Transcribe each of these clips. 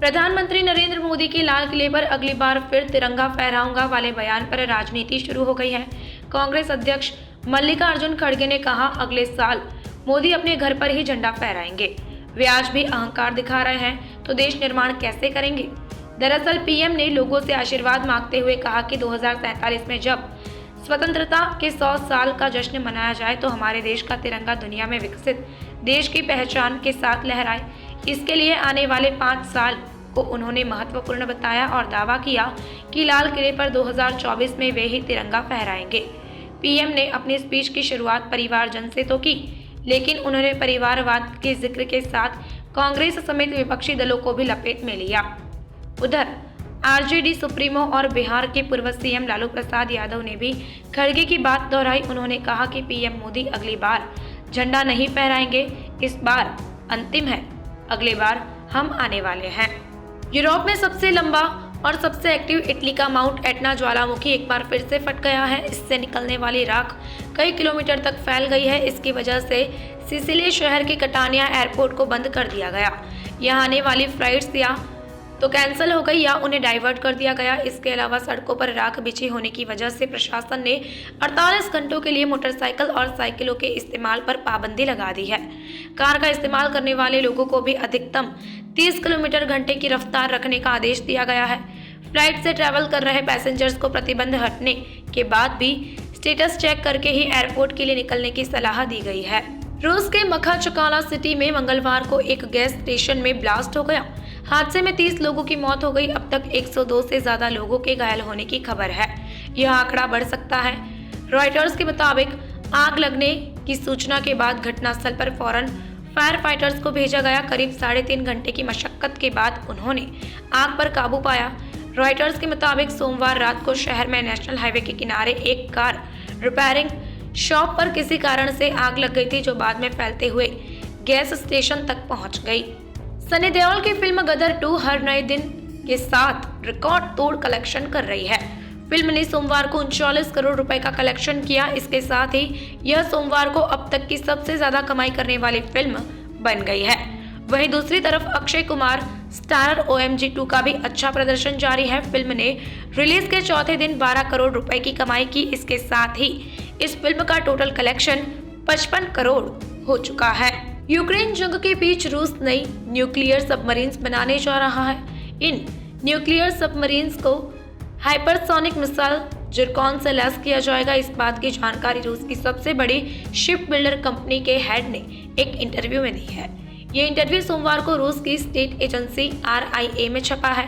प्रधानमंत्री नरेंद्र मोदी के लाल किले पर अगली बार फिर तिरंगा फहराऊंगा वाले बयान पर राजनीति शुरू हो गई है। कांग्रेस अध्यक्ष मल्लिकार्जुन खड़गे ने कहा, अगले साल मोदी अपने घर पर ही झंडा फहराएंगे। वे आज भी अहंकार दिखा रहे हैं तो देश निर्माण कैसे करेंगे। दरअसल पीएम ने लोगों से आशीर्वाद मांगते हुए कहा कि 2047 में जब स्वतंत्रता के 100 साल का जश्न मनाया जाए तो हमारे देश का तिरंगा दुनिया में विकसित देश की पहचान के साथ लहराए। इसके लिए आने वाले 5 साल को उन्होंने महत्वपूर्ण बताया और दावा किया कि लाल किले पर 2024 में वे ही तिरंगा फहराएंगे। पीएम ने अपनी स्पीच की शुरुआत परिवारजन से तो की, लेकिन उन्होंने परिवारवाद के जिक्र के साथ कांग्रेस समेत विपक्षी दलों को भी लपेट में लिया। उधर आरजेडी सुप्रीमो और बिहार के पूर्व सीएम लालू प्रसाद यादव ने भी खड़गे की बात दोहराई। उन्होंने कहा कि पीएम मोदी अगली बार झंडा नहीं फहराएंगे, इस बार अंतिम है, अगली बार हम आने वाले हैं। यूरोप में सबसे लंबा और सबसे एक्टिव इटली का माउंट एटना ज्वालामुखी एक बार फिर से फट गया है। इससे निकलने वाली राख कई किलोमीटर तक फैल गई है। इसकी वजह से सिसिली शहर के कटानिया एयरपोर्ट को बंद कर दिया गया। यहाँ आने वाली फ्लाइट्स या तो कैंसिल हो गई या उन्हें डाइवर्ट कर दिया गया। इसके अलावा सड़कों पर राख बिछी होने की वजह से प्रशासन ने 48 घंटों के लिए मोटरसाइकिल और साइकिलों के इस्तेमाल पर पाबंदी लगा दी है। कार का इस्तेमाल करने वाले लोगों को भी अधिकतम 30 किलोमीटर घंटे की रफ्तार रखने का आदेश दिया गया है। फ्लाइट से ट्रैवल कर रहे पैसेंजर्स को प्रतिबंध हटने के बाद भी स्टेटस चेक करके ही एयरपोर्ट के लिए निकलने की सलाह दी गई है। रूस के मखाचकाला सिटी में मंगलवार को एक गैस स्टेशन में ब्लास्ट हो गया। हादसे में 30 लोगों की मौत हो गई। अब तक 102 से ज्यादा लोगों के घायल होने की खबर है। यह आंकड़ा बढ़ सकता है। रॉयटर्स के मुताबिक आग लगने की सूचना के बाद घटनास्थल पर फौरन फायर फाइटर्स को भेजा गया। करीब 3.5 घंटे की मशक्कत के बाद उन्होंने आग पर काबू पाया। रॉयटर्स के मुताबिक सोमवार रात को शहर में नेशनल हाईवे के किनारे एक कार रिपेयरिंग शॉप पर किसी कारण से आग लग गई थी, जो बाद में फैलते हुए गैस स्टेशन तक पहुंच गई। सनी देओल की फिल्म गदर 2 हर नए दिन के साथ रिकॉर्ड तोड़ कलेक्शन कर रही है। फिल्म ने सोमवार को 39 करोड़ रुपए का कलेक्शन किया। इसके साथ ही यह सोमवार को अब तक की सबसे ज्यादा कमाई करने वाली फिल्म बन गई है। वहीं दूसरी तरफ अक्षय कुमार स्टारर OMG 2 का भी अच्छा प्रदर्शन जारी है। फिल्म ने रिलीज के चौथे दिन 12 करोड़ रुपए की कमाई की। इसके साथ ही इस फिल्म का टोटल कलेक्शन 55 करोड़ हो चुका है। यूक्रेन जंग के बीच रूस नई न्यूक्लियर सबमरीन्स बनाने जा रहा है। इन न्यूक्लियर सबमरीन्स को हाइपरसोनिक मिसाइल जिरकॉन से लैस किया जाएगा। इस बात की जानकारी रूस की सबसे बड़ी शिप बिल्डर कंपनी के हेड ने एक इंटरव्यू में दी है। ये इंटरव्यू सोमवार को रूस की स्टेट एजेंसी RIA में छपा है।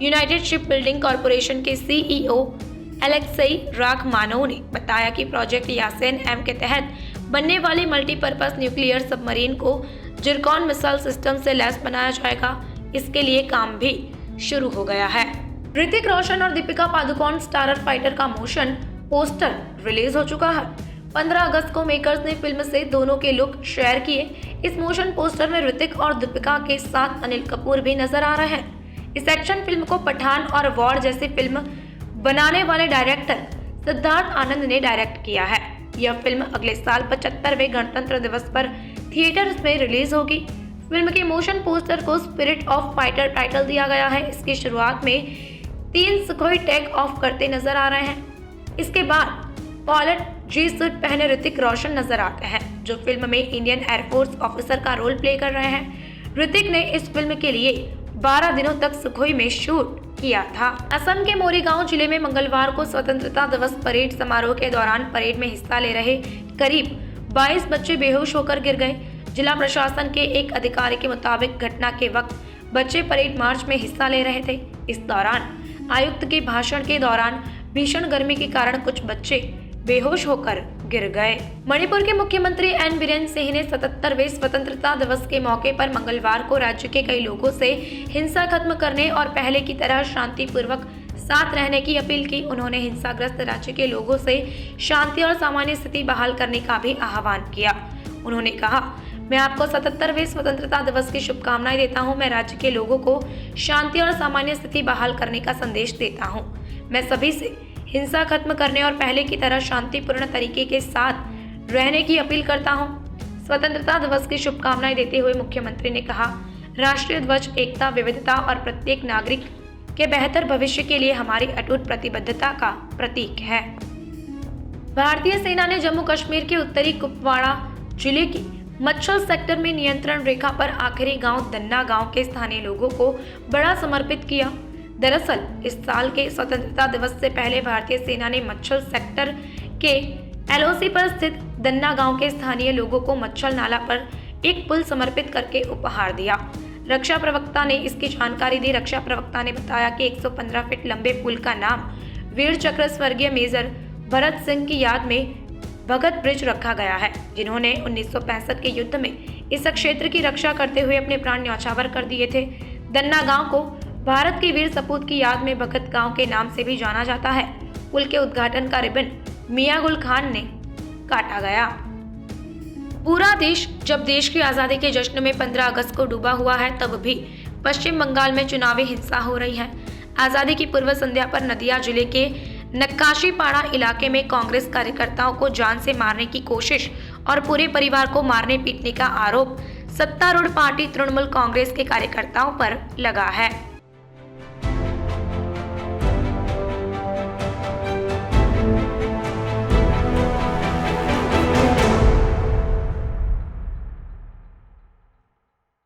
यूनाइटेड शिप बिल्डिंग कॉरपोरेशन के CEO एलेक्सेई राखमानोव ने बताया कि प्रोजेक्ट यासेन M के तहत बनने वाले मल्टीपर्पज न्यूक्लियर सबमरीन को जिरकॉन मिसाइल सिस्टम से लैस बनाया जाएगा। इसके लिए काम भी शुरू हो गया है। ऋतिक रोशन और दीपिका पादुकोण स्टारर फाइटर का मोशन पोस्टर रिलीज हो चुका है। 15 अगस्त को मेकर्स ने फिल्म से दोनों के लुक शेयर किए। इस मोशन पोस्टर में ऋतिक और दीपिका के साथ अनिल कपूर भी नजर आ रहे हैं। इस एक्शन फिल्म को पठान और वॉर जैसी फिल्म बनाने वाले डायरेक्टर सिद्धार्थ आनंद ने डायरेक्ट किया है। यह फिल्म अगले साल 75वें गणतंत्र दिवस पर थिएटर्स में रिलीज होगी। फिल्म के मोशन पोस्टर को स्पिरिट ऑफ फाइटर टाइटल दिया गया है। इसकी शुरुआत में 3 सुखोई टेक ऑफ करते नजर आ रहे हैं। इसके बाद पायलट जी सूट पहने ऋतिक रोशन नजर आते हैं, जो फिल्म में इंडियन एयरफोर्स ऑफिसर का रोल प्ले कर रहे हैं। ऋतिक ने इस फिल्म के लिए 12 दिनों तक सुखोई में शूट किया था। असम के मोरीगांव जिले में मंगलवार को स्वतंत्रता दिवस परेड समारोह के दौरान परेड में हिस्सा ले रहे करीब 22 बच्चे बेहोश होकर गिर गए। जिला प्रशासन के एक अधिकारी के मुताबिक घटना के वक्त बच्चे परेड मार्च में हिस्सा ले रहे थे। इस दौरान आयुक्त के भाषण के दौरान भीषण गर्मी के कारण कुछ बच्चे बेहोश होकर गिर गए। मणिपुर के मुख्यमंत्री एन बीरेन सिंह ने 77वें स्वतंत्रता दिवस के मौके पर मंगलवार को राज्य के कई लोगों से हिंसा खत्म करने और पहले की तरह शांतिपूर्वक साथ रहने की अपील की। उन्होंने हिंसाग्रस्त राज्य के लोगों से शांति और सामान्य स्थिति बहाल करने का भी आह्वान किया। उन्होंने कहा, मैं आपको 77वें स्वतंत्रता दिवस की शुभकामनाएं देता हूं। मैं राज्य के लोगों को शांति और सामान्य स्थिति बहाल करने का संदेश देता हूं। मैं सभी से हिंसा खत्म करने और पहले की तरह शांतिपूर्ण तरीके के साथ रहने की अपील करता हूं। स्वतंत्रता दिवस की शुभकामनाएं देते हुए मुख्यमंत्री ने कहा, राष्ट्रीय ध्वज एकता, विविधता और प्रत्येक नागरिक के बेहतर भविष्य के लिए हमारी अटूट प्रतिबद्धता का प्रतीक है। भारतीय सेना ने जम्मू कश्मीर के उत्तरी कुपवाड़ा जिले की मच्छल सेक्टर में नियंत्रण रेखा पर आखिरी गांव दन्ना गांव के स्थानीय लोगों को बड़ा समर्पित किया। दरअसल इस साल के स्वतंत्रता दिवस से पहले भारतीय सेना ने मच्छल सेक्टर के एलओसी पर स्थित दन्ना गांव के स्थानीय लोगों को मच्छल नाला पर एक पुल समर्पित करके उपहार दिया। रक्षा प्रवक्ता ने इसकी जानकारी दी। रक्षा प्रवक्ता ने बताया कि 115 फीट लंबे पुल का नाम वीर चक्र स्वर्गीय मेजर भरत सिंह की याद में भगत ब्रिज रखा गया है, जिन्होंने 1965 के युद्ध में इस क्षेत्र की रक्षा करते हुए अपने प्राण न्यौछावर कर दिए थे। दन्ना गांव को भारत के वीर सपूत की याद में भगत गांव के नाम से भी जाना जाता है। पुल के उद्घाटन का रिबन मियां गुल खान ने काटा गया। पूरा देश जब देश की आज़ादी के जश्न में 15 अगस्त को डूबा हुआ है, तब भी पश्चिम बंगाल में चुनावी हिंसा हो रही है। आज़ादी की पूर्व संध्या पर नदिया जिले के नक्काशीपाड़ा इलाके में कांग्रेस कार्यकर्ताओं को जान से मारने की कोशिश और पूरे परिवार को मारने पीटने का आरोप सत्तारूढ़ पार्टी तृणमूल कांग्रेस के कार्यकर्ताओं पर लगा है।